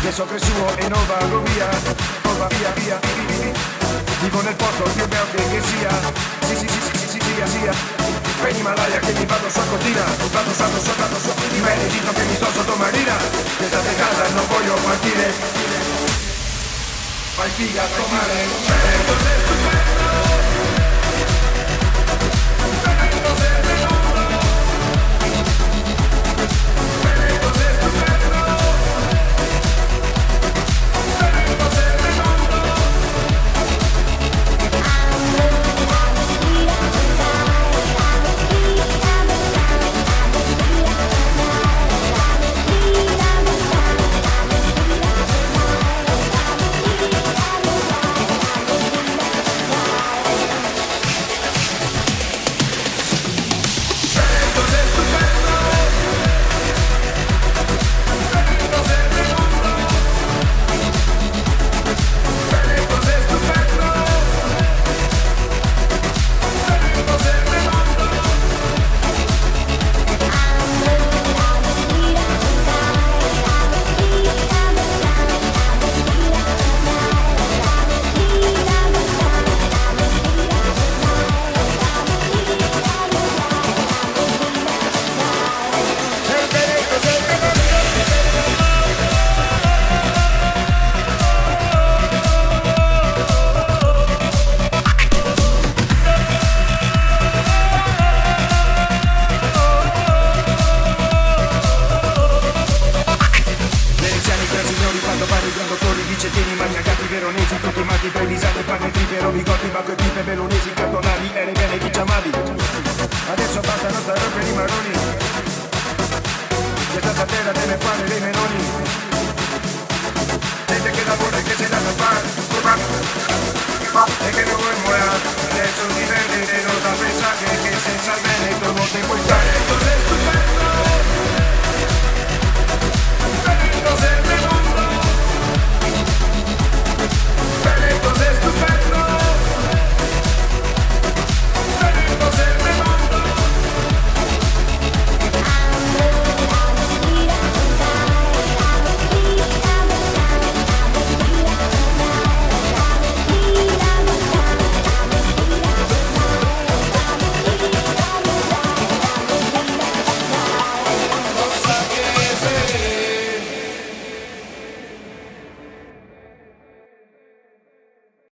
Adesso cresciuo e non vado via, non va via, via, vivo nel posto più verde che sia, sì, sia. Per l'Himalaya che mi vado su a Cortina, vado su, di me necesito che mi sto sotto marina, che state in casa e non voglio partire, fai figa a tomare, Veneto sei stupendo, Veneto sei redondo, Veneto sei stupendo, Veneto sei redondo. Veronesi, tutti matti, trevisani, panne, tripero, bigotti, bacco e pipe, bellunesi, cantonali, ere bene, chi chiamavi? Adesso basta, non sta rompere i marroni, questa terra deve fare dei meloni, gente che lavora e che se la fa, e che non vuoi muore, adesso dipende